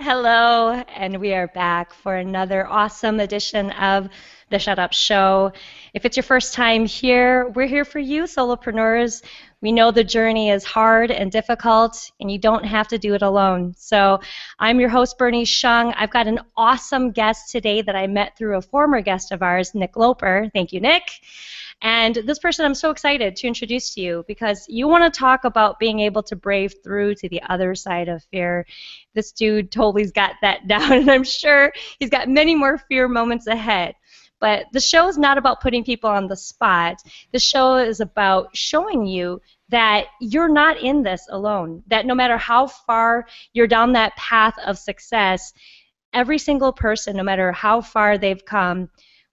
Hello, and we are back for another awesome edition of the Shut Up Show. If it's your first time here, we're here for you, solopreneurs. We know the journey is hard and difficult, and you don't have to do it alone. So I'm your host, Bernie Shung. I've got an awesome guest today that I met through a former guest of ours, Nick Loper. Thank you, Nick. And this person I'm so excited to introduce to you because you want to talk about being able to brave through to the other side of fear. This dude totally's got that down, and I'm sure he's got many more fear moments ahead. But the show is not about putting people on the spot. The show is about showing you that you're not in this alone, that no matter how far you're down that path of success, every single person, no matter how far they've come,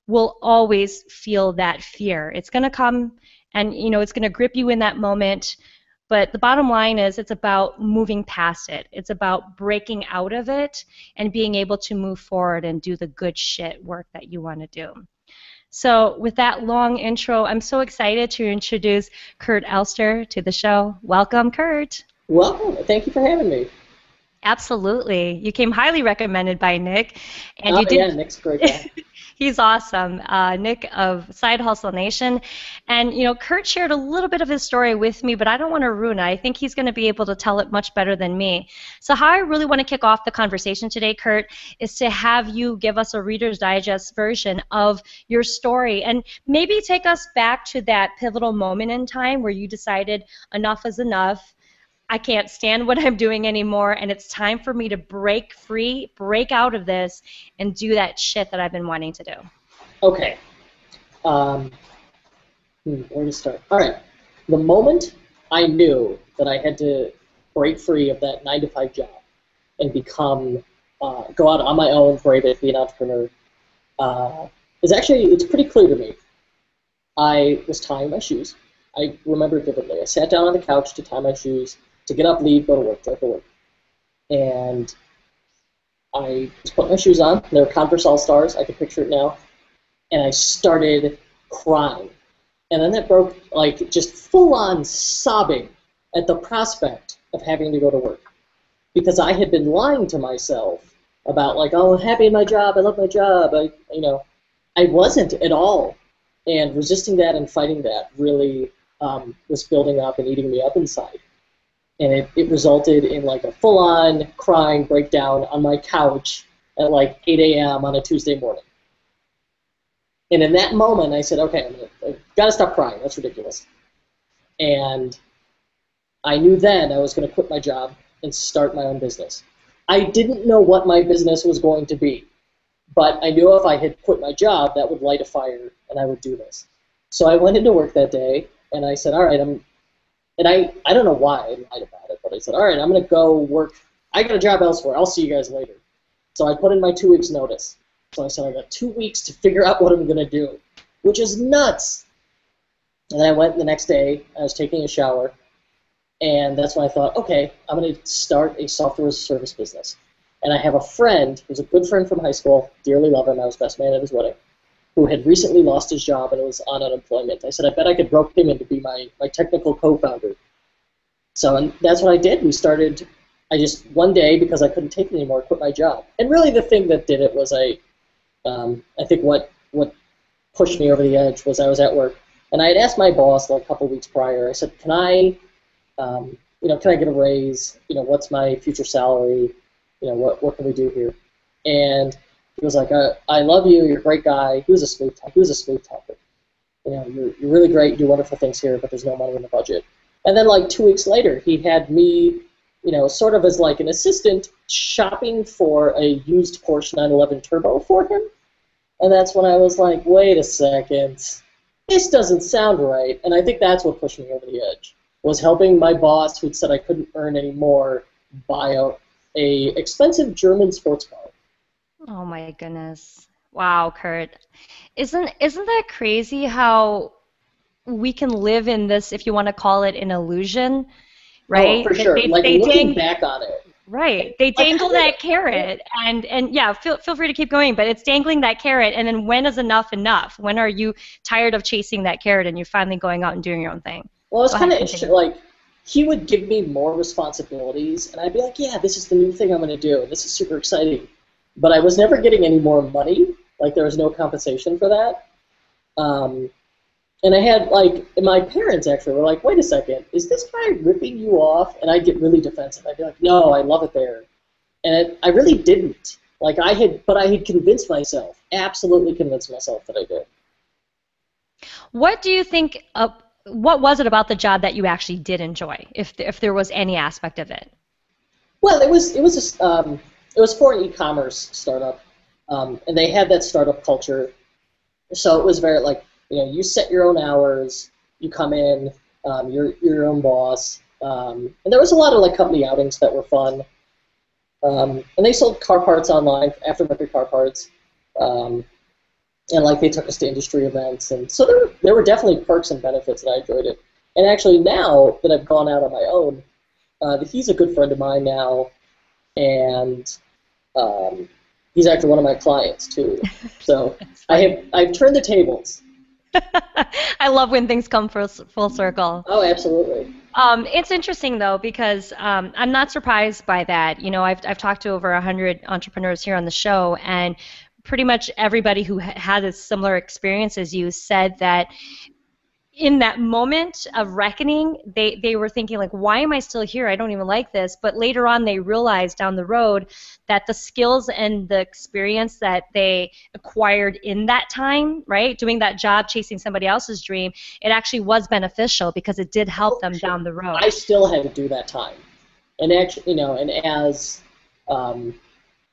will always feel that fear. It's going to come and it's going to grip you in that moment. But the bottom line is it's about moving past it. It's about breaking out of it and being able to move forward and do the good shit work that you want to do. So with that long intro, I'm so excited to introduce Kurt Elster to the show. Welcome, Kurt. Welcome. Thank you for having me. Absolutely. You came highly recommended by Nick. And Oh, you did. yeah, Nick's a great guy. He's awesome, Nick of Side Hustle Nation. And, Kurt shared a little bit of his story with me, but I don't want to ruin it. I think he's going to be able to tell it much better than me. So how I really want to kick off the conversation today, Kurt, is to have you give us a Reader's Digest version of your story and maybe take us back to that pivotal moment in time where you decided enough is enough. I can't stand what I'm doing anymore, and it's time for me to break free, break out of this, and do that shit that I've been wanting to do. Okay. Where to start? All right. The moment I knew that I had to break free of that 9-to-5 job and become, go out on my own, brave it, be an entrepreneur, it's pretty clear to me. I was tying my shoes. I remember it vividly. I sat down on the couch to tie my shoes, to get up, leave, go to work, drive to work. And I just put my shoes on. They were Converse All-Stars. I can picture it now. And I started crying. And then that broke, just full-on sobbing at the prospect of having to go to work. Because I had been lying to myself about, oh, I'm happy in my job, I love my job. I wasn't at all. And resisting that and fighting that really was building up and eating me up inside. And it resulted in a full-on crying breakdown on my couch at 8 a.m. on a Tuesday morning. And in that moment, I said, okay, I've got to stop crying. That's ridiculous. And I knew then I was going to quit my job and start my own business. I didn't know what my business was going to be, but I knew if I had quit my job, that would light a fire and I would do this. So I went into work that day and I said, all right, I don't know why I lied about it, but I said, all right, I'm going to go work. I got a job elsewhere. I'll see you guys later. So I put in my 2 weeks notice. So I said, I got 2 weeks to figure out what I'm going to do, which is nuts. And then I went the next day. I was taking a shower, and that's when I thought, okay, I'm going to start a software as a service business. And I have a friend who's a good friend from high school, dearly love him. I was best man at his wedding, who had recently lost his job and was on unemployment. I said, I bet I could rope him in to be my technical co-founder. So and that's what I did. I just, one day, because I couldn't take it anymore, quit my job. And really the thing that did it was I think what pushed me over the edge was I was at work. And I had asked my boss a couple weeks prior, I said, can I get a raise? What's my future salary? What can we do here? And he was like, I love you, you're a great guy. He was a smooth talker. You're really great, you do wonderful things here, but there's no money in the budget. And then 2 weeks later, he had me, sort of as an assistant shopping for a used Porsche 911 Turbo for him. And that's when I was like, wait a second, this doesn't sound right. And I think that's what pushed me over the edge, was helping my boss, who'd said I couldn't earn any more, buy a expensive German sports car. Oh my goodness. Wow, Kurt. Isn't that crazy how we can live in this, if you want to call it an illusion, Oh, right? for sure. They Looking back on it. right. They dangle that carrot and yeah, feel free to keep going, but it's dangling that carrot, and then when is enough enough? When are you tired of chasing that carrot and you're finally going out and doing your own thing? Well, it's Go kind ahead, of continue. interesting. he would give me more responsibilities, and I'd be like, yeah, this is the new thing I'm going to do. This is super exciting. But I was never getting any more money. Like, there was no compensation for that. Um, and I had, like, and my parents actually were like, wait a second, is this guy ripping you off? And I'd get really defensive. I'd be like, no, I love it there. And I really didn't. Like, but I had convinced myself, absolutely convinced myself that I did. What do you think? What was it about the job that you actually did enjoy, if there was any aspect of it? Well, it was for an e-commerce startup, and they had that startup culture. So it was very like, you set your own hours, you come in, you're your own boss, and there was a lot of like company outings that were fun. And they sold car parts online, aftermarket car parts, and like they took us to industry events, and so there were definitely perks and benefits, and I enjoyed it. And actually, now that I've gone out on my own, he's a good friend of mine now, and he's actually one of my clients too. So I've turned the tables. I love when things come full circle. Oh, absolutely. It's interesting though because I'm not surprised by that. I've talked to over 100 entrepreneurs here on the show, and pretty much everybody who had a similar experience as you said that in that moment of reckoning, they were thinking like, why am I still here? I don't even like this. But later on, they realized down the road that the skills and the experience that they acquired in that time, right, doing that job, chasing somebody else's dream, it actually was beneficial because it did help them down the road. I still had to do that time, and actually, and as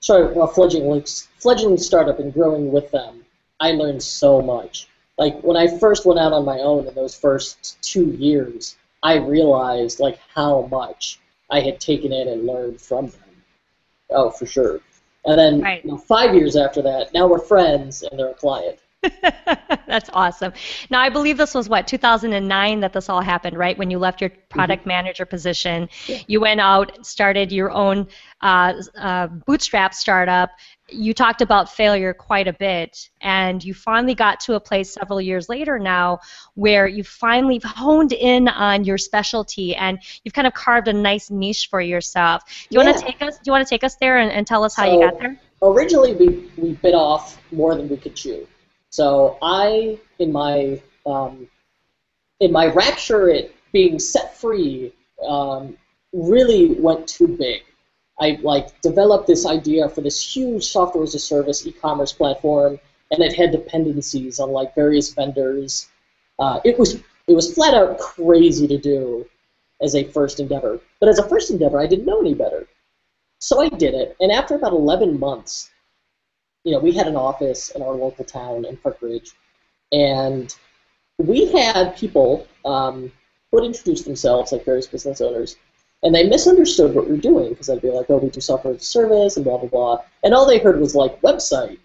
fledgling startup and growing with them, I learned so much. Like, when I first went out on my own in those first 2 years, I realized, like, how much I had taken in and learned from them. Oh, for sure. And then, right. 5 years after that, now we're friends, and they're a client. That's awesome. Now, I believe this was, 2009 that this all happened, right? When you left your product manager position, you went out, started your own bootstrap startup. You talked about failure quite a bit, and you finally got to a place several years later now where you finally honed in on your specialty, and you've kind of carved a nice niche for yourself. Do you want to take us? Do you want to take us there and tell us how you got there? Originally, we bit off more than we could chew. So in my rapture at being set free, really went too big. I developed this idea for this huge software as a service e-commerce platform, and it had dependencies on like various vendors. It was flat out crazy to do as a first endeavor. But as a first endeavor, I didn't know any better. So I did it, and after about 11 months, we had an office in our local town in Park Ridge, and we had people who would introduce themselves, like various business owners, and they misunderstood what we were doing, because I'd be like, oh, we do software as a service, and blah, blah, blah, and all they heard was, like, website.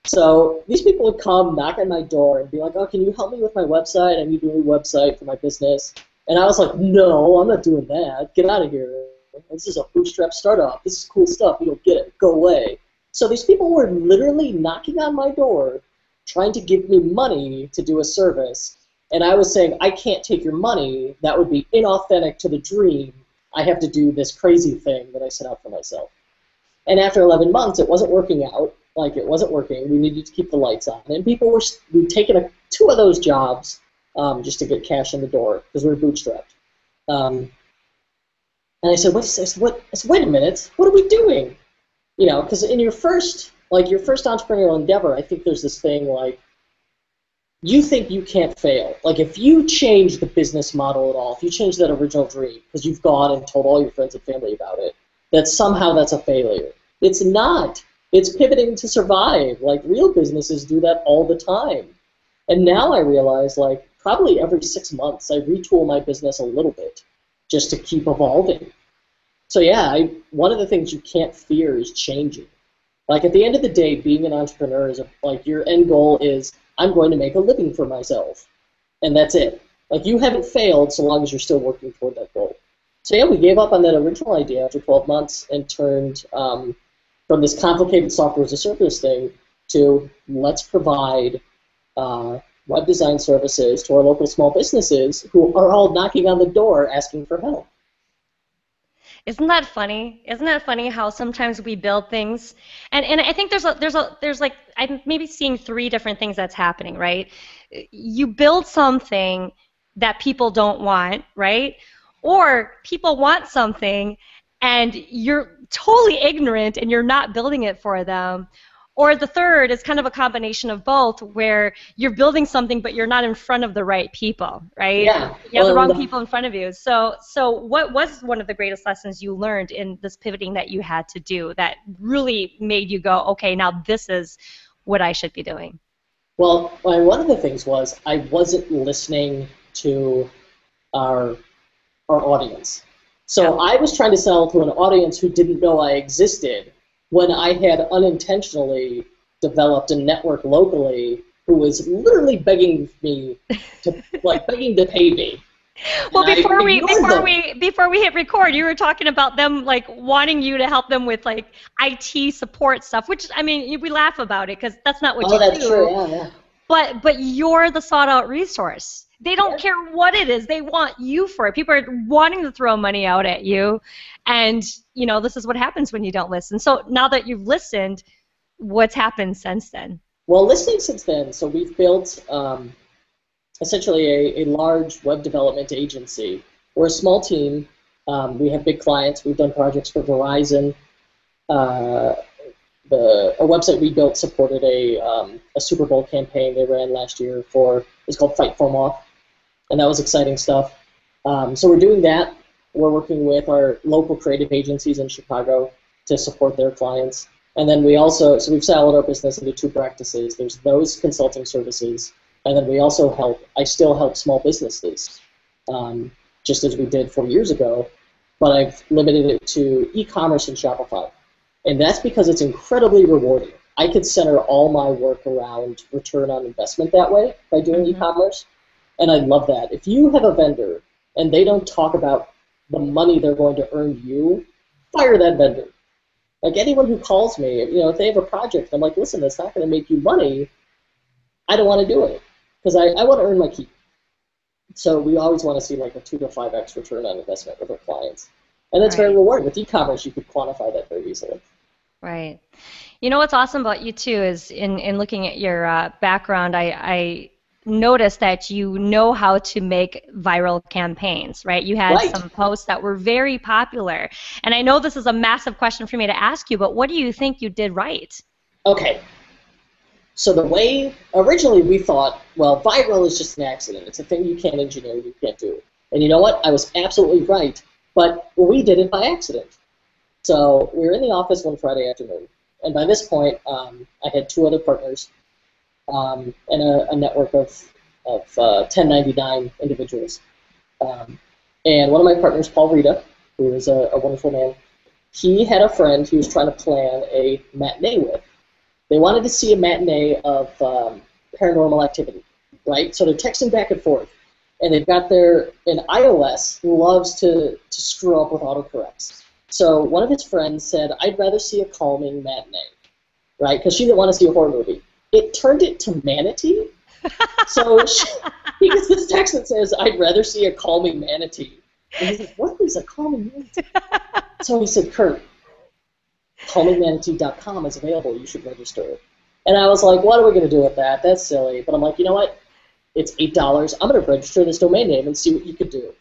So these people would come, knock on my door, and be like, oh, can you help me with my website? I need a new website for my business. And I was like, no, I'm not doing that. Get out of here. This is a bootstrap startup. This is cool stuff. You don't get it. Go away. So these people were literally knocking on my door, trying to give me money to do a service, and I was saying, I can't take your money. That would be inauthentic to the dream. I have to do this crazy thing that I set out for myself. And after 11 months, it wasn't working out. Like, it wasn't working. We needed to keep the lights on. And we'd taken 2 of those jobs just to get cash in the door, because we were bootstrapped. And I said, wait a minute, what are we doing? Because in your first entrepreneurial endeavor, I think there's this thing like, you think you can't fail. Like, if you change the business model at all, if you change that original dream, because you've gone and told all your friends and family about it, that somehow that's a failure. It's not. It's pivoting to survive. Like, real businesses do that all the time. And now I realize, like, probably every 6 months, I retool my business a little bit just to keep evolving. So yeah, one of the things you can't fear is changing. Like, at the end of the day, being an entrepreneur is like, your end goal is, I'm going to make a living for myself, and that's it. Like, you haven't failed so long as you're still working toward that goal. So yeah, we gave up on that original idea after 12 months and turned from this complicated software as a service thing to let's provide web design services to our local small businesses who are all knocking on the door asking for help. Isn't that funny? Isn't that funny how sometimes we build things, and I think there's like I'm maybe seeing three different things that's happening, right? You build something that people don't want, right? Or people want something and you're totally ignorant and you're not building it for them. Or the third is kind of a combination of both, where you're building something but you're not in front of the right people, right? Yeah, You have the wrong people in front of you. So what was one of the greatest lessons you learned in this pivoting that you had to do that really made you go, okay, now this is what I should be doing? well, one of the things was I wasn't listening to our audience. Yeah. So I was trying to sell to an audience who didn't know I existed when I had unintentionally developed a network locally who was literally begging me to, like, begging to pay me. Well, And I ignored them. before we hit record, you were talking about them like wanting you to help them with like IT support stuff, which I mean, we laugh about it because that's not what Oh, you that's true. do. Yeah, yeah. But you're the sought out resource. They don't Yeah. care what it is. They want you for it. People are wanting to throw money out at you. And, you know, this is what happens when you don't listen. So now that you've listened, what's happened since then? Well, listening since then, so we've built essentially a large web development agency. We're a small team. We have big clients. We've done projects for Verizon. Uh, a website we built supported a Super Bowl campaign they ran last year for, it's called Fight Foam Off, and that was exciting stuff. So we're doing that. We're working with our local creative agencies in Chicago to support their clients. And then we also, so we've siloed our business into two practices. There's those consulting services, and then we also I still help small businesses, just as we did 4 years ago, but I've limited it to e-commerce and Shopify. And that's because it's incredibly rewarding. I could center all my work around return on investment that way by doing e-commerce, and I love that. If you have a vendor and they don't talk about the money they're going to earn you, fire that vendor. Like anyone who calls me, you know, if they have a project, I'm like, listen, that's not going to make you money, I don't want to do it because I want to earn my keep. So we always want to see like a 2 to 5x return on investment with our clients. And that's very rewarding. With e-commerce, you could quantify that very easily. Right. You know what's awesome about you too is in looking at your background, I noticed that you know how to make viral campaigns, right? You had Right. some posts that were very popular. And I know this is a massive question for me to ask you, but what do you think you did right? Okay. So the way, originally we thought, well, viral is just an accident. It's a thing you can't engineer, you can't do. And you know what? I was absolutely right. But we did it by accident. So we were in the office one Friday afternoon, and by this point, I had 2 other partners and a network of 1099 individuals. And one of my partners, Paul Rita, who is a wonderful man, he had a friend he was trying to plan a matinee with. They wanted to see a matinee of Paranormal Activity, right? So they're texting back and forth. And they've got in iOS loves to screw up with autocorrects. So one of his friends said, I'd rather see a calming matinee, right? Because she didn't want to see a horror movie. It turned it to Manatee. So he gets this text that says, I'd rather see a calming manatee. And he's like, what is a calming manatee? So he said, Kurt, calmingmanatee.com is available. You should register it. And I was like, what are we going to do with that? That's silly. But I'm like, you know what? It's $8. I'm going to register this domain name and see what you could do.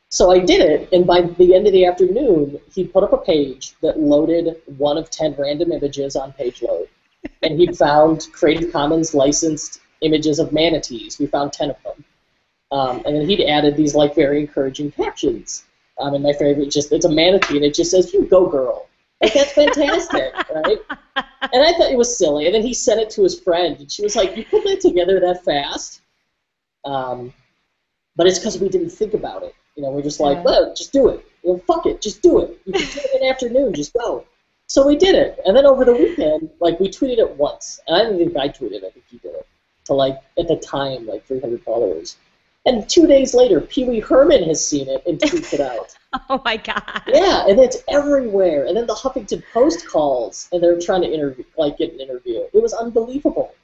So I did it, and by the end of the afternoon, he put up a page that loaded 1 of 10 random images on page load. And he found Creative Commons licensed images of manatees. We found 10 of them. And then he'd added these like very encouraging captions. And my favorite, it's a manatee, and it just says, you go girl. Like, that's fantastic, right? And I thought it was silly. And then he sent it to his friend, and she was like, you put that together that fast? But it's because we didn't think about it. You know, we're just like, well, just do it. You know, fuck it, just do it. You can do it in the afternoon, just go. So we did it. And then over the weekend, like, we tweeted it once. And I didn't think I tweeted it, I think he did it. To, like, at the time, like 300 followers. And 2 days later, Pee Wee Herman has seen it and tweets it out. Oh my God. Yeah, and it's everywhere. And then the Huffington Post calls, and they're trying to get an interview. It was unbelievable.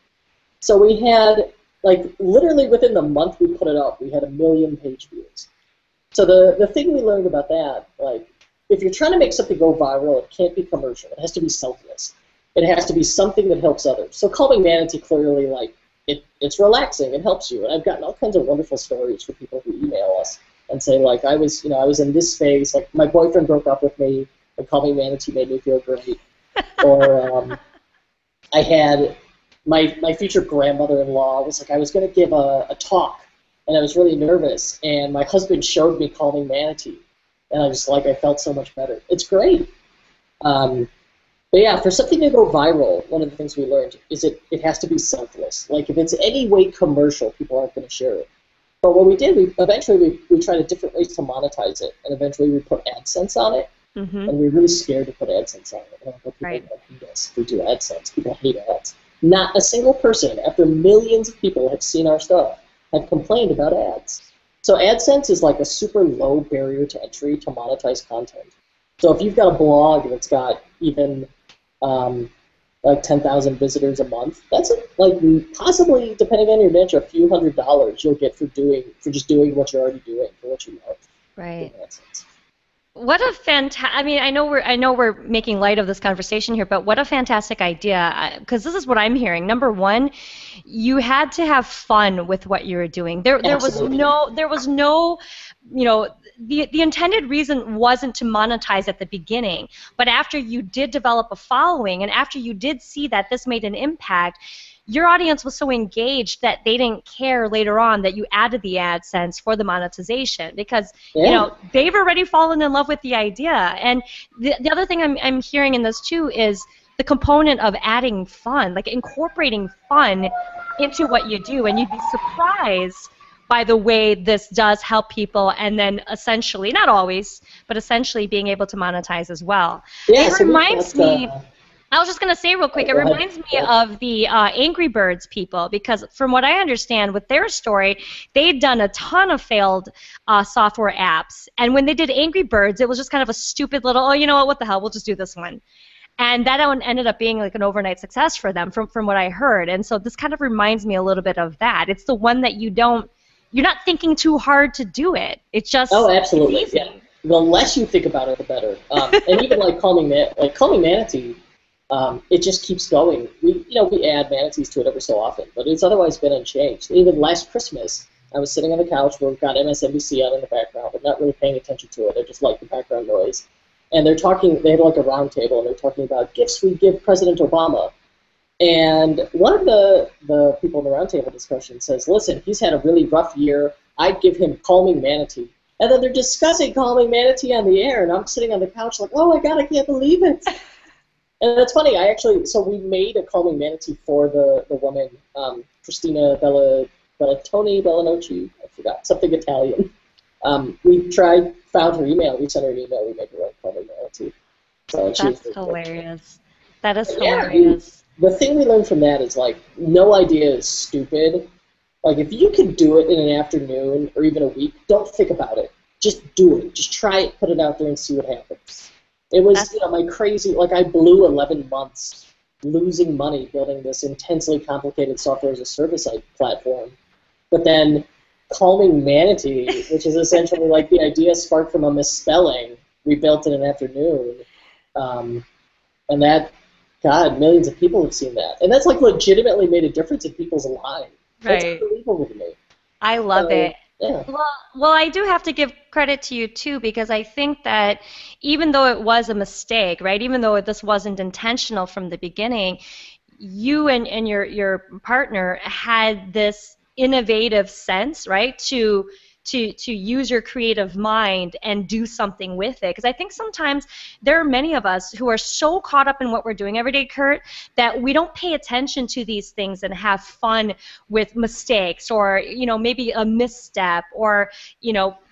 So we had like literally within the month we put it up, we had 1 million page views. So the thing we learned about that, like, if you're trying to make something go viral, it can't be commercial. It has to be selfless. It has to be something that helps others. So Calming Manatee clearly, like, it's relaxing. It helps you. And I've gotten all kinds of wonderful stories from people who email us and say, like, I was in this phase, like, my boyfriend broke up with me, and Calming Manatee made me feel great. Or I had my future grandmother-in-law was like, I was going to give a talk, and I was really nervous, and my husband showed me Calming Manatee, and I was like, I felt so much better. It's great. But yeah, for something to go viral, one of the things we learned is it has to be selfless. Like, if it's any way commercial, people aren't going to share it. But what we did, we tried different ways to monetize it, and eventually we put AdSense on it, Mm-hmm. and we were really scared to put AdSense on it. People Right. hate us if we do AdSense. People hate ads. Not a single person, after millions of people have seen our stuff, have complained about ads. So AdSense is like a super low barrier to entry to monetize content. So if you've got a blog that's got even like 10,000 visitors a month, that's like possibly, depending on your niche, a few $100s you'll get for just doing what you're already doing, for what you love. Right. In AdSense. What a fantastic! I mean, I know we're making light of this conversation here, but what a fantastic idea! Because this is what I'm hearing. Number one, you had to have fun with what you were doing. Absolutely. There was no, you know, the intended reason wasn't to monetize at the beginning, but after you did develop a following, and after you did see that this made an impact, your audience was so engaged that they didn't care later on that you added the AdSense for the monetization because Yeah. they've already fallen in love with the idea. And the other thing I'm hearing in this too is the component of adding fun, like incorporating fun into what you do, and you'd be surprised by the way this does help people, and then essentially, not always, but essentially being able to monetize as well. Yeah, It so we've reminds got, me I was just going to say real quick, it go ahead. reminds me Yeah. of the Angry Birds people because from what I understand with their story, they'd done a ton of failed software apps. And when they did Angry Birds, it was just kind of a stupid little, oh, you know what the hell, we'll just do this one. And that one ended up being like an overnight success for them from what I heard. And so this kind of reminds me a little bit of that. It's the one that you're not thinking too hard to do it. Oh, It's absolutely. Yeah. easy. The less you think about it, the better. And even like Calming Manatee, it just keeps going. We add manatees to it every so often, but it's otherwise been unchanged. Even last Christmas, I was sitting on the couch where we've got MSNBC on in the background, but not really paying attention to it. I just like the background noise. And they're talking. They had like a round table, and they're talking about gifts we give President Obama. And one of the people in the roundtable discussion says, listen, he's had a really rough year. I'd give him Calming Manatee. And then they're discussing Calming Manatee on the air, and I'm sitting on the couch like, oh my God, I can't believe it. And it's funny, so we made a Calming Manatee for the woman, Christina Bellanocci, I forgot, something Italian. Found her email, we sent her an email, we made her a Calming Manatee. So, and she was That's very grateful. hilarious. That is Yeah, hilarious. the thing we learned from that is like no idea is stupid. Like if you can do it in an afternoon or even a week, don't think about it. Just do it. Just try it, put it out there, and see what happens. It was, That's my crazy. Like I blew 11 months losing money building this intensely complicated software as a service platform, but then Calming Manatee, which is essentially like the idea sparked from a misspelling, we built in an afternoon. Um, and that, God, millions of people have seen that. And that's like legitimately made a difference in people's lives. That's right. unbelievable to me. I love So, it. yeah. Well, I do have to give credit to you too because I think that even though it was a mistake, right? Even though this wasn't intentional from the beginning, you and your partner had this innovative sense, right? To use your creative mind and do something with it. Because I think sometimes there are many of us who are so caught up in what we're doing every day, Kurt, that we don't pay attention to these things and have fun with mistakes or, maybe a misstep or,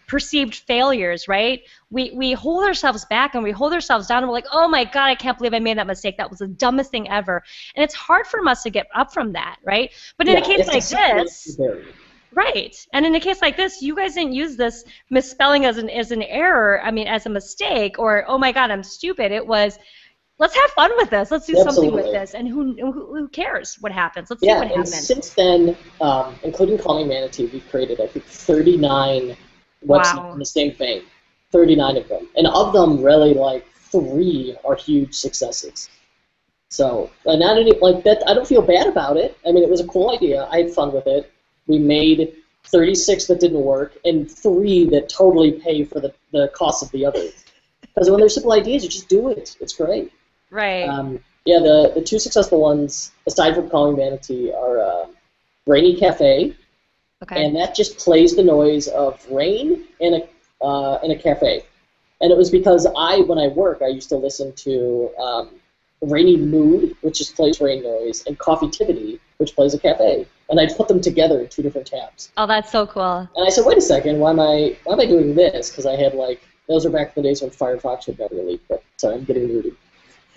perceived failures, right? We hold ourselves back and we hold ourselves down and we're like, oh my God, I can't believe I made that mistake. That was the dumbest thing ever. And it's hard for us to get up from that, right? But in a Yeah, case it's a like this, secondary. right. And in a case like this, you guys didn't use this misspelling as an error, I mean, as a mistake, or, oh my God, I'm stupid. It was, let's have fun with this. Let's do something with Absolutely. this. And who cares what happens? Let's see Yeah, what and happens. since then, including Calling Manatee, we've created, I think, 39 websites in Wow. the same vein. 39 of them. And of them, really, like, three are huge successes. So, not any, like, that, I don't feel bad about it. I mean, it was a cool idea. I had fun with it. We made 36 that didn't work, and three that totally pay for the cost of the others. Because when there's simple ideas, you just do it. It's great. Right. Yeah, the two successful ones, aside from Calling Manatee, are Rainy Cafe, Okay. and that just plays the noise of rain in a cafe. And it was because when I work, I used to listen to Rainy Mood, which just plays rain noise, and Coffeetivity, which plays a cafe. And I'd put them together in two different tabs. Oh, that's so cool. And I said, wait a second, why am I doing this? Because I had like those are back in the days when Firefox had never leaked. But sorry, I'm getting nerdy.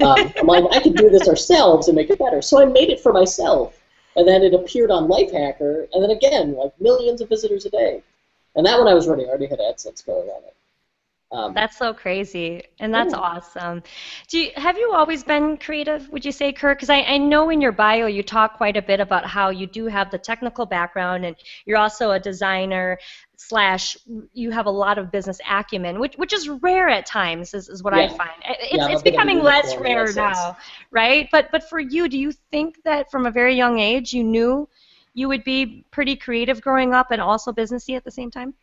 I'm like, I could do this ourselves and make it better. So I made it for myself. And then it appeared on Lifehacker, and then again, like millions of visitors a day. And that one I was running, I already had AdSense going on it. Um, That's so crazy, and that's yeah, awesome. Have you always been creative, would you say, Kirk? Because I know in your bio you talk quite a bit about how you do have the technical background and you're also a designer slash you have a lot of business acumen, which is rare at times, is what I yeah, find. yeah. I'm a It's bit of a becoming less unicorn in that rare sense. now, right? But for you, do you think that from a very young age you knew you would be pretty creative growing up and also businessy at the same time?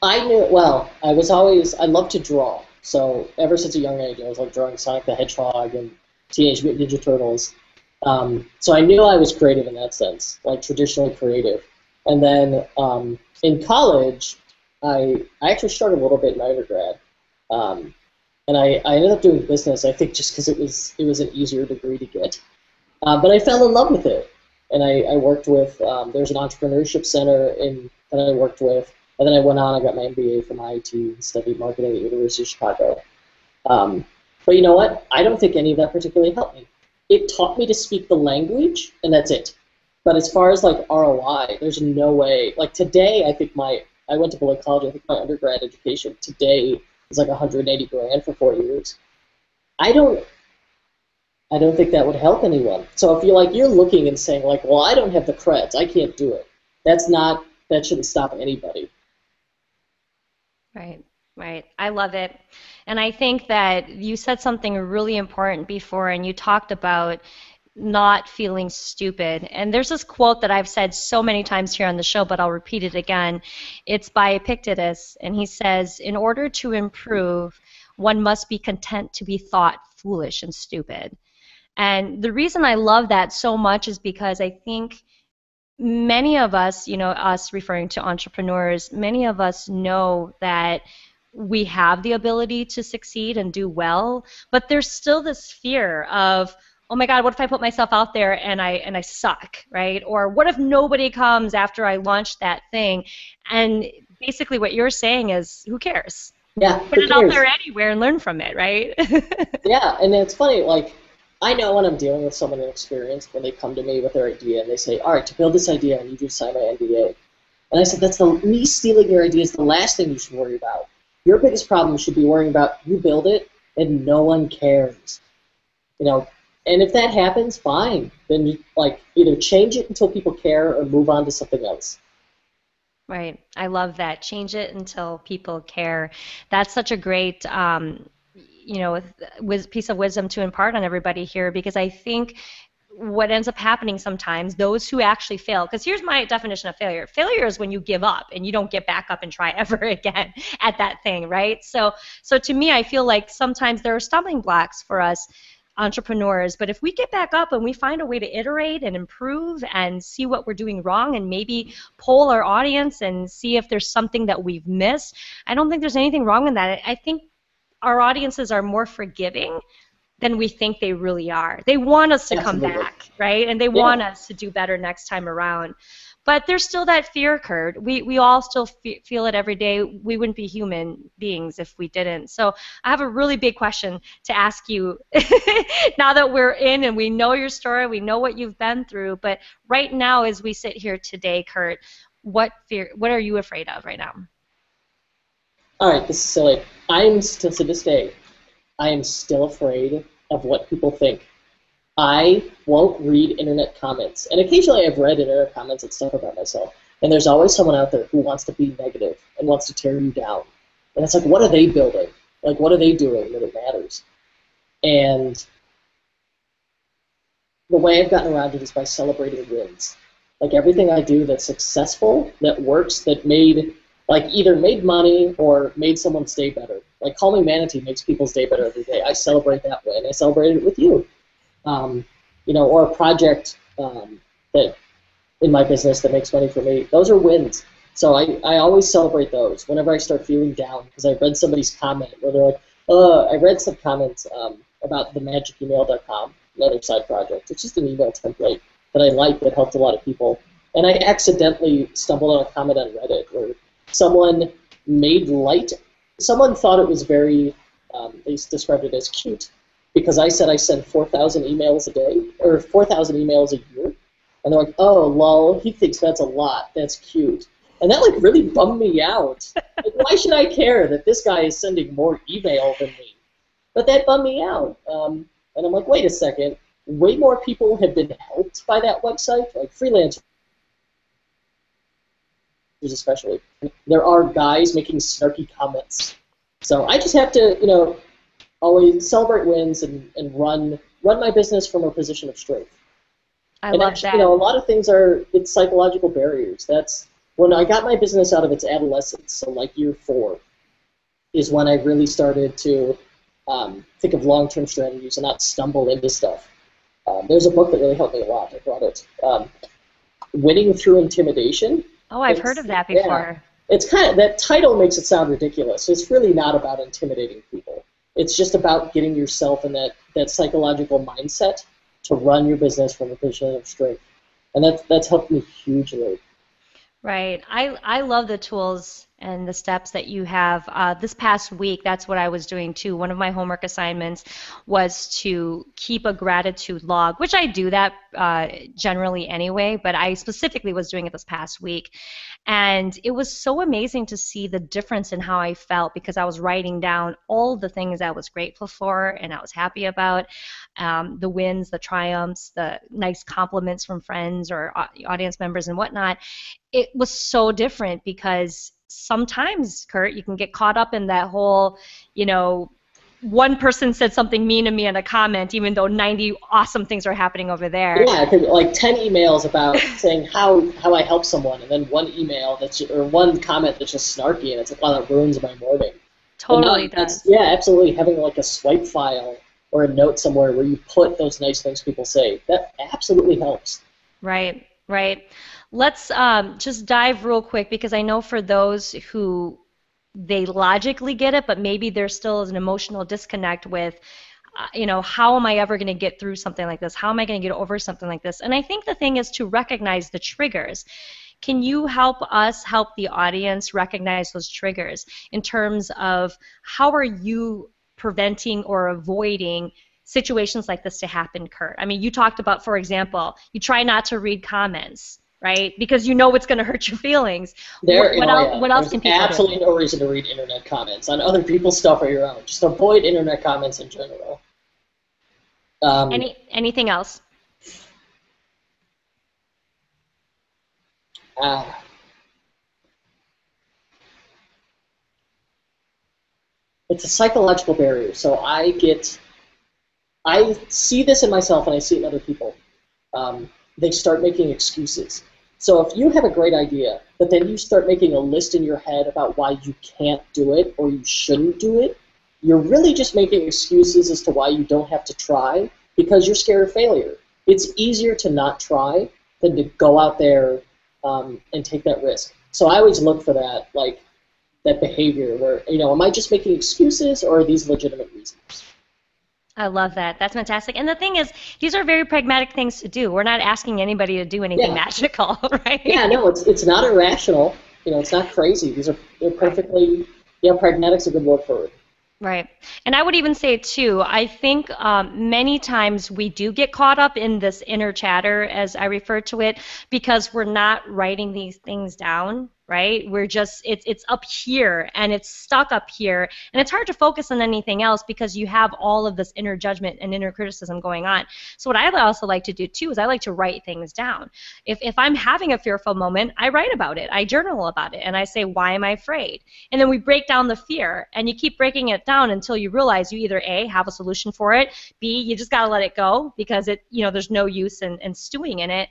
I knew well. I loved to draw. So ever since a young age, I was like drawing Sonic the Hedgehog and Teenage Mutant Ninja Turtles. So I knew I was creative in that sense, like traditionally creative. And then in college, I actually started a little bit in undergrad, um, and I ended up doing business. I think just because it was an easier degree to get. But I fell in love with it, and I worked with. There's an entrepreneurship center that I worked with, and then I went on. I got my MBA from IIT and studied marketing at the University of Chicago. Um, but you know what? I don't think any of that particularly helped me. It taught me to speak the language, and that's it. But as far as like ROI, there's no way. Like today, I went to Beloit College. I think my undergrad education today is like 180 grand for 4 years. I don't I don't think that would help anyone. So if you're looking and saying like, well, I don't have the creds, I can't do it. That shouldn't stop anybody. Right, right. I love it. And I think that you said something really important before, and you talked about not feeling stupid. And there's this quote that I've said so many times here on the show, but I'll repeat it again. It's by Epictetus, and he says, in order to improve, one must be content to be thought foolish and stupid. And the reason I love that so much is because I think many of us, us referring to entrepreneurs, many of us know that we have the ability to succeed and do well, but there's still this fear of, oh my God, what if I put myself out there and I suck, right? Or what if nobody comes after I launch that thing? And basically what you're saying is, who cares? Yeah, Put who it out there cares? anywhere and learn from it, right? Yeah, and it's funny, like I know when I'm dealing with someone inexperienced when they come to me with their idea and they say, all right, to build this idea, I need you to sign my NDA. And I said, me stealing your idea is the last thing you should worry about. Your biggest problem should be worrying about you build it and no one cares. You know, and if that happens, fine. Then you like either change it until people care or move on to something else. Right. I love that. Change it until people care. That's such a great, piece of wisdom to impart on everybody here because I think what ends up happening sometimes, those who actually fail, because here's my definition of failure. Failure is when you give up and you don't get back up and try ever again at that thing, right? So to me, I feel like sometimes there are stumbling blocks for us entrepreneurs, but if we get back up and we find a way to iterate and improve and see what we're doing wrong and maybe poll our audience and see if there's something that we've missed, I don't think there's anything wrong in that. I think our audiences are more forgiving than we think they really are. They want us to come Absolutely. back, right? And they want Yeah, us to do better next time around. But there's still that fear, Kurt. We all still feel it every day. We wouldn't be human beings if we didn't. So I have a really big question to ask you now that we're in and we know your story, we know what you've been through. But right now, as we sit here today, Kurt, what are you afraid of right now? all right, this is silly. I'm still to this day, I am still afraid of what people think. I won't read internet comments. And occasionally I've read internet comments and stuff about myself. And there's always someone out there who wants to be negative and wants to tear you down. And it's like, what are they building? Like, what are they doing that it matters? And the way I've gotten around it is by celebrating wins. Like everything I do that's successful, that works, that made, like either made money or made someone's day better. Like Call Me Manatee makes people's day better every day. I celebrate that win. I celebrate it with you. Or a project that in my business that makes money for me. Those are wins. So I always celebrate those whenever I start feeling down because I read somebody's comment where they're like, I read some comments about the magicemail.com, another side project. It's just an email template that I like that helped a lot of people. And I accidentally stumbled on a comment on Reddit where someone made light. Someone thought it was very, they described it as cute because I said I send 4,000 emails a day, or 4,000 emails a year. And they're like, oh, lol, he thinks that's a lot. That's cute. And that like really bummed me out. Like, why should I care that this guy is sending more email than me? But that bummed me out. And I'm like, wait a second. Way more people have been helped by that website, like freelancers especially. There are guys making snarky comments. So I just have to, always celebrate wins and run my business from a position of strength. I And love actually, that. a lot of things it's psychological barriers. That's when I got my business out of its adolescence, so like year 4, is when I really started to think of long-term strategies and not stumble into stuff. There's a book that really helped me a lot. I brought it. Winning Through Intimidation. Oh, I've heard of that Yeah, before. it's that title makes it sound ridiculous. It's really not about intimidating people. It's just about getting yourself in that psychological mindset to run your business from a position of strength. And that's helped me hugely. Right. I love the tools and the steps that you have. This past week, that's what I was doing too. One of my homework assignments was to keep a gratitude log, which I do that generally anyway, but I specifically was doing it this past week. And it was so amazing to see the difference in how I felt because I was writing down all the things I was grateful for and I was happy about, the wins, the triumphs, the nice compliments from friends or audience members and whatnot. It was so different because sometimes, Kurt, you can get caught up in that whole, one person said something mean to me in a comment, even though 90 awesome things are happening over there. Yeah, 'cause, like 10 emails about saying how I help someone, and then one email or one comment that's just snarky, and it's like, wow, that ruins my morning. And Totally does. yeah, absolutely, having like a swipe file or a note somewhere where you put those nice things people say, that absolutely helps. Right, right. Let's just dive real quick because I know for those who they logically get it, but maybe there still is an emotional disconnect with, how am I ever going to get through something like this? How am I going to get over something like this? And I think the thing is to recognize the triggers. Can you help us help the audience recognize those triggers in terms of how are you preventing or avoiding situations like this to happen, Kurt? I mean, you talked about, for example, you try not to read comments, right? Because you know it's going to hurt your feelings. What else There's can people do? absolutely no reason to read internet comments on other people's stuff or your own. Just avoid internet comments in general. Um, Anything else? uh, it's a psychological barrier. So I see this in myself and I see it in other people. They start making excuses. So if you have a great idea, but then you start making a list in your head about why you can't do it or you shouldn't do it, you're really just making excuses as to why you don't have to try because you're scared of failure. It's easier to not try than to go out there and take that risk. So I always look for that behavior where, am I just making excuses or are these legitimate reasons? I love that. That's fantastic. And the thing is, these are very pragmatic things to do. We're not asking anybody to do anything Yeah. magical, right? Yeah, no, it's not irrational. It's not crazy. They're perfectly, pragmatic's a good word for it. Right. And I would even say, too, I think many times we do get caught up in this inner chatter, as I refer to it, because we're not writing these things down. right? We're just it's up here and it's stuck up here, and it's hard to focus on anything else because you have all of this inner judgment and inner criticism going on. So what I also like to do too is I like to write things down. If I'm having a fearful moment, I write about it, I journal about it, and I say, why am I afraid? And then we break down the fear, and you keep breaking it down until you realize you either A, have a solution for it, B, you just got to let it go because there's no use in stewing in it,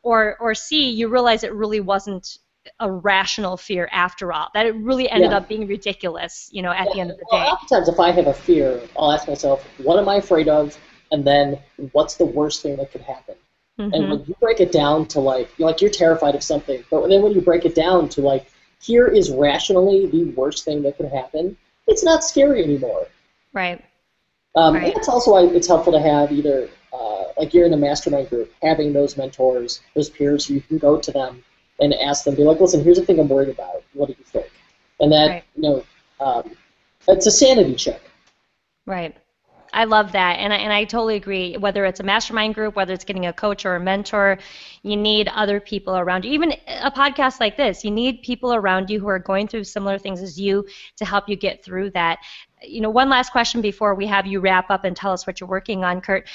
or C, you realize it really wasn't a rational fear after all, that it really ended Yeah. up being ridiculous, at Yeah. the end of the Well, day. oftentimes if I have a fear, I'll ask myself, what am I afraid of? And then what's the worst thing that could happen? And Mm-hmm. when you break it down to you're terrified of something, but then when you break it down to here is rationally the worst thing that could happen, it's not scary anymore. Right. And Right. that's also why it's helpful to have either, like you're in a mastermind group, having those mentors, those peers who you can go to them and ask them, be like, listen, here's the thing I'm worried about. What do you think? And that, Right. it's a sanity check. Right. I love that. And I totally agree. Whether it's a mastermind group, whether it's getting a coach or a mentor, you need other people around you. Even a podcast like this, you need people around you who are going through similar things as you to help you get through that. One last question before we have you wrap up and tell us what you're working on, Kurt.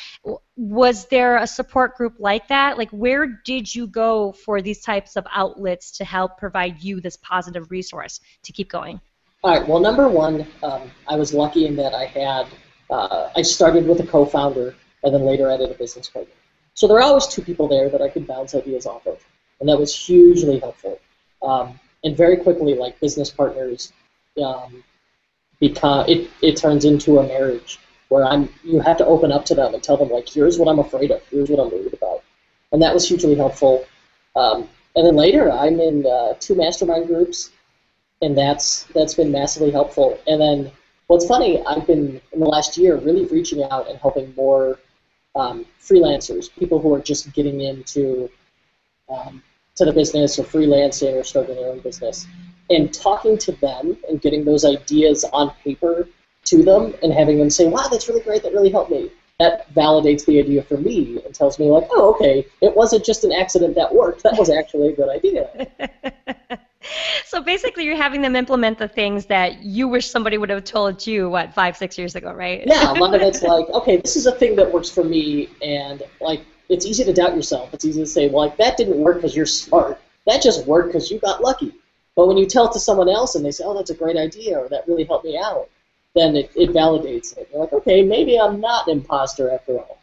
Was there a support group like that? Like, where did you go for these types of outlets to help provide you this positive resource to keep going? All right. Well, number one, I was lucky in that I started with a co-founder and then later added a business partner. So there are always two people there that I could bounce ideas off of, and that was hugely helpful. And very quickly, like business partners, um, it turns into a marriage where you have to open up to them and tell them here's what I'm afraid of, here's what I'm worried about, and that was hugely helpful. And then later, I'm in two mastermind groups, and that's been massively helpful. And then what's funny, I've been in the last year really reaching out and helping more freelancers, people who are just getting into to the business or freelancing or starting their own business, and talking to them and getting those ideas on paper to them and having them say, wow, that's really great, that really helped me. That validates the idea for me and tells me oh, okay, it wasn't just an accident that worked, that was actually a good idea. So basically, you're having them implement the things that you wish somebody would have told you, what, 5, 6 years ago, right? Yeah, a lot of it's okay, this is a thing that works for me, and it's easy to doubt yourself. It's easy to say, that didn't work because you're smart. That just worked because you got lucky. But when you tell it to someone else and they say, oh, that's a great idea, or that really helped me out, then it validates it. You're like, okay, maybe I'm not an imposter after all.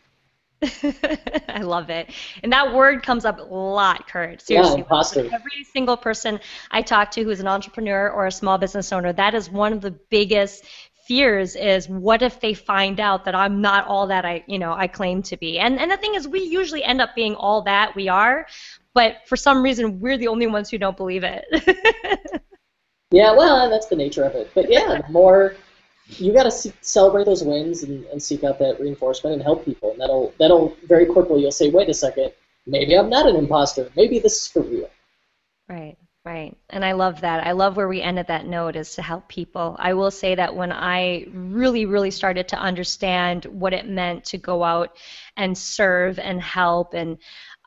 I love it. And that word comes up a lot, Kurt. Yeah, Seriously. imposter. Every single person I talk to who's an entrepreneur or a small business owner, that is one of the biggest fears is what if they find out that I'm not all that I claim to be. And the thing is, we usually end up being all that we are, but for some reason we're the only ones who don't believe it. Yeah, well, that's the nature of it. But yeah, the more you got to celebrate those wins and seek out that reinforcement and help people, and that'll very quickly you'll say, wait a second, maybe I'm not an imposter. Maybe this is for real. Right, right. And I love that. I love where we ended that note is to help people. I will say that when I really, really started to understand what it meant to go out and serve and help, and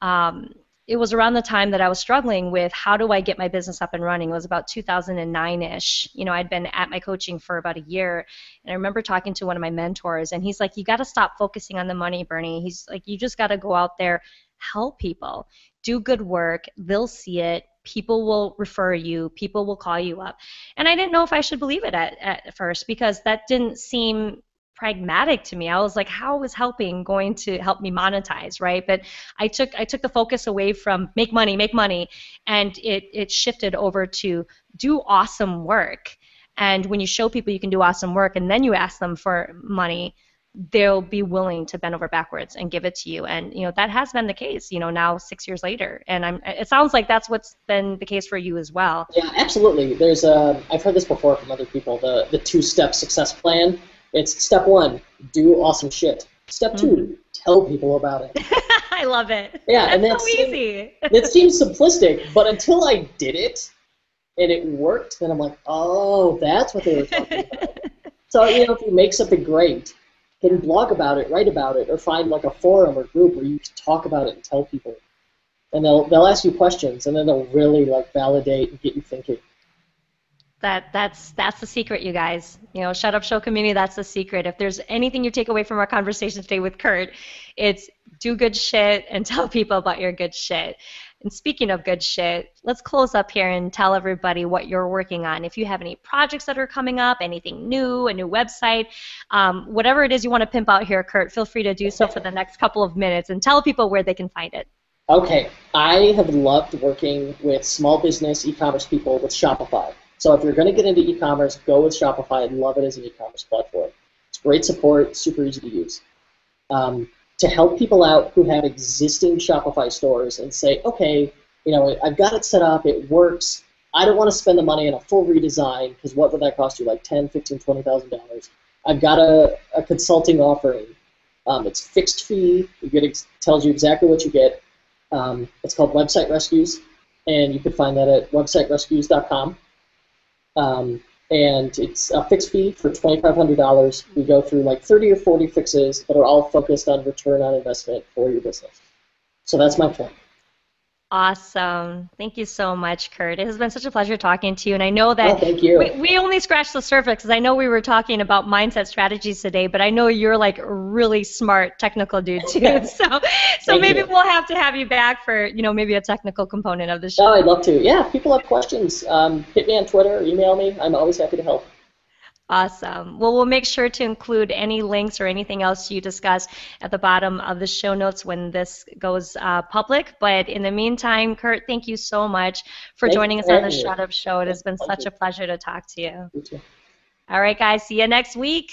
um, it was around the time that I was struggling with how do I get my business up and running. It was about 2009-ish. I'd been at my coaching for about a year, and I remember talking to one of my mentors, and he's like, you got to stop focusing on the money, Bernie. He's like, you just got to go out there, help people, do good work, they'll see it, people will refer you, people will call you up. And I didn't know if I should believe it at first because that didn't seem pragmatic to me. I was like, how is helping going to help me monetize, right? But I took the focus away from make money, and it shifted over to do awesome work. And when you show people you can do awesome work and then you ask them for money, they'll be willing to bend over backwards and give it to you. And that has been the case, now 6 years later. And it sounds like that's what's been the case for you as well. Yeah, absolutely. There's I've heard this before from other people, the two-step success plan. It's step one, do awesome shit. Step two, tell people about it. I love it. Yeah, and that's so easy. It seems simplistic, but until I did it and it worked, then I'm like, oh, that's what they were talking about. So, if you make something great, then blog about it, write about it, or find a forum or group where you can talk about it and tell people. and they'll ask you questions, and then they'll really like validate and get you thinking. That's the secret, you guys. You know, Shut Up Show community, that's the secret. If there's anything you take away from our conversation today with Kurt, it's do good shit and tell people about your good shit. And speaking of good shit, let's close up here and tell everybody what you're working on. If you have any projects that are coming up, anything new, a new website, whatever it is you want to pimp out here, Kurt, feel free to do so for the next couple of minutes and tell people where they can find it. Okay, I have loved working with small business e-commerce people with Shopify. So if you're going to get into e-commerce, go with Shopify. I love it as an e-commerce platform. It's great support, super easy to use. To help people out who have existing Shopify stores and say, okay, you know, I've got it set up, it works. I don't want to spend the money on a full redesign because what would that cost you? Like $10,000, $15,000, $20,000. I've got a consulting offering. It's fixed fee. It tells you exactly what you get. It's called Website Rescues, and you can find that at websiterescues.com. And it's a fixed fee for $2,500. We go through like 30 or 40 fixes that are all focused on return on investment for your business. So that's my plan. Awesome. Thank you so much, Kurt. It has been such a pleasure talking to you. And I know Oh, that thank you. we only scratched the surface because I know we were talking about mindset strategies today, but I know you're like a really smart technical dude too. So Thank maybe you. we'll have to have you back for, you know, maybe a technical component of the No, I'd show. love to. Yeah, if people have questions, hit me on Twitter, email me. I'm always happy to help. Awesome. Well, we'll make sure to include any links or anything else you discuss at the bottom of the show notes when this goes public. But in the meantime, Kurt, thank you so much for Thank you joining us for on the having me. Shut Up Show. It Yeah, has been such pleasure. a pleasure to talk to you. You too. All right, guys. See you next week.